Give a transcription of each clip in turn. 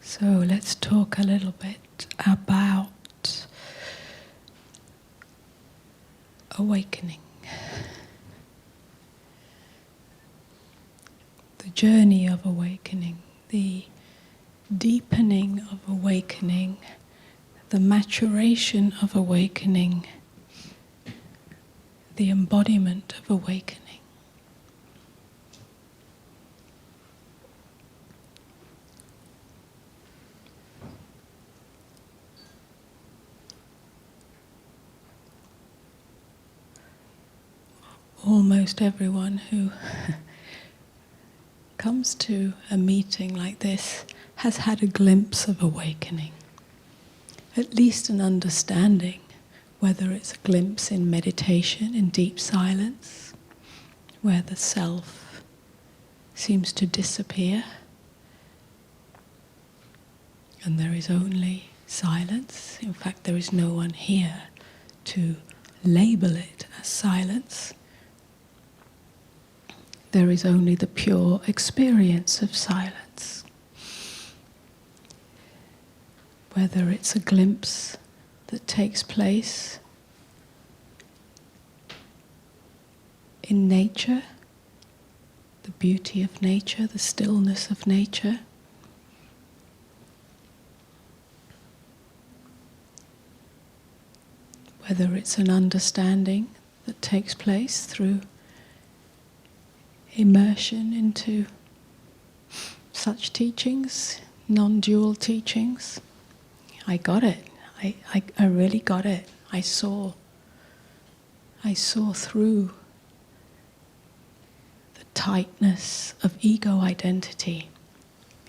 So let's talk a little bit about awakening. The journey of awakening, the deepening of awakening, the maturation of awakening, the embodiment of awakening. Almost everyone who comes to a meeting like this has had a glimpse of awakening, at least an understanding, whether it's a glimpse in meditation, in deep silence, where the self seems to disappear and there is only silence. In fact, there is no one here to label it as silence. There is only the pure experience of silence. Whether it's a glimpse that takes place in nature, the beauty of nature, the stillness of nature, whether it's an understanding that takes place through immersion into such teachings, non-dual teachings. I got it. I really got it. I saw through the tightness of ego identity,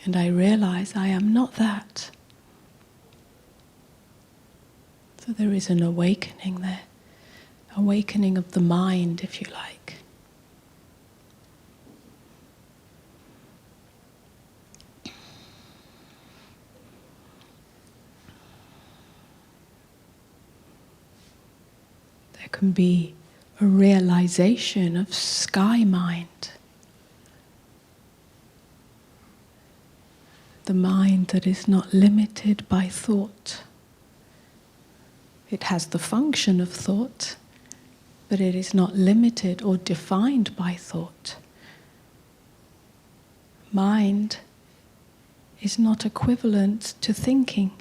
and I realized I am not that. So there is an awakening there, awakening of the mind, if you like. Can be a realization of sky mind, the mind that is not limited by thought. It has the function of thought, but it is not limited or defined by thought. Mind is not equivalent to thinking.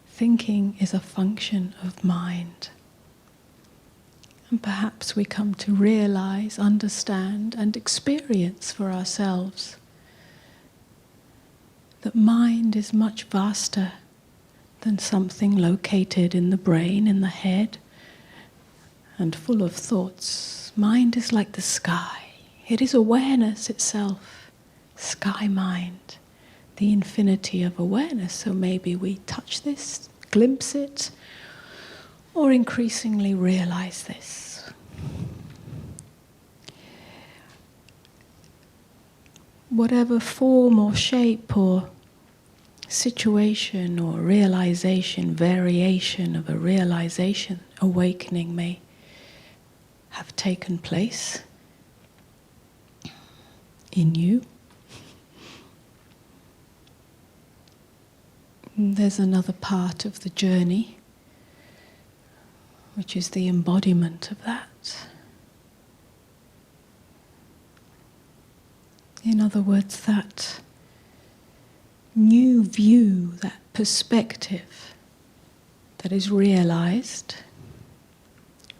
Thinking is a function of mind. And perhaps we come to realize, understand, and experience for ourselves that mind is much vaster than something located in the brain, in the head, and full of thoughts. Mind is like the sky. It is awareness itself, sky mind, the infinity of awareness. So maybe we touch this, glimpse it, or increasingly realize this. Whatever form or shape or situation or realization, variation of a realization, awakening may have taken place in you. There's another part of the journey, which is the embodiment of that. In other words, that new view, that perspective that is realized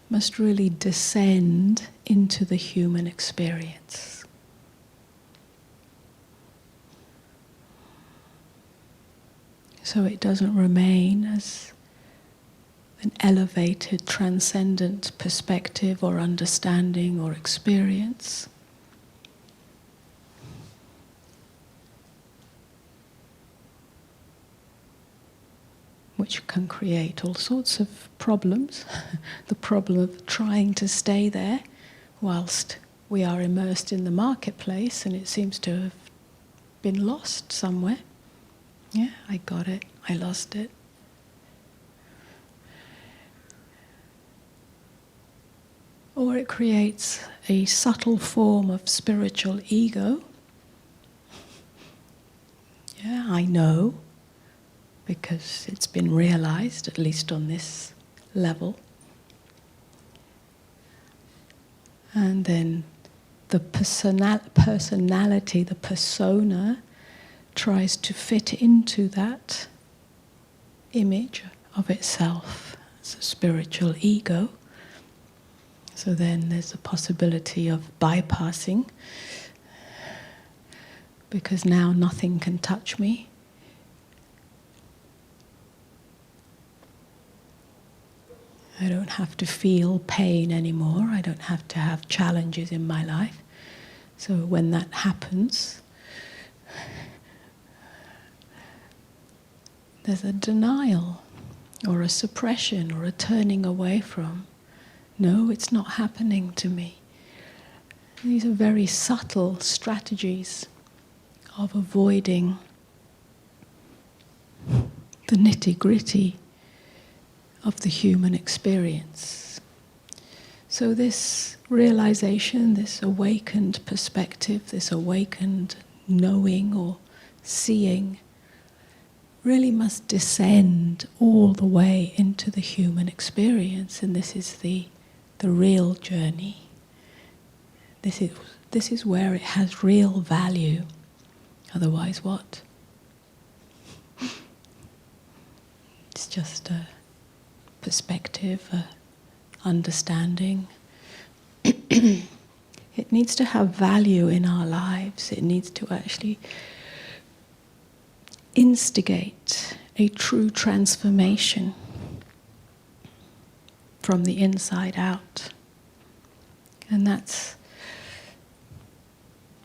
must really descend into the human experience. So it doesn't remain as an elevated, transcendent perspective or understanding or experience. Which can create all sorts of problems. The problem of trying to stay there whilst we are immersed in the marketplace and it seems to have been lost somewhere. Yeah, I got it, I lost it. Or it creates a subtle form of spiritual ego. Yeah, I know, because it's been realized, at least on this level. And then the personality, the persona, tries to fit into that image of itself as a spiritual ego. So then there's a possibility of bypassing, because now nothing can touch me. I don't have to feel pain anymore. I don't have to have challenges in my life. So when that happens, there's a denial or a suppression or a turning away from. No, it's not happening to me. These are very subtle strategies of avoiding the nitty-gritty of the human experience. So this realization, this awakened perspective, this awakened knowing or seeing really must descend all the way into the human experience, and this is the real journey. This is where it has real value. Otherwise what? It's just a perspective, a understanding. It needs to have value in our lives. It needs to actually instigate a true transformation from the inside out. And that's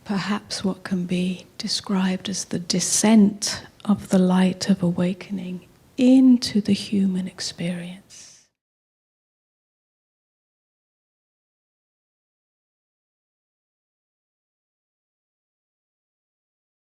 perhaps what can be described as the descent of the light of awakening into the human experience.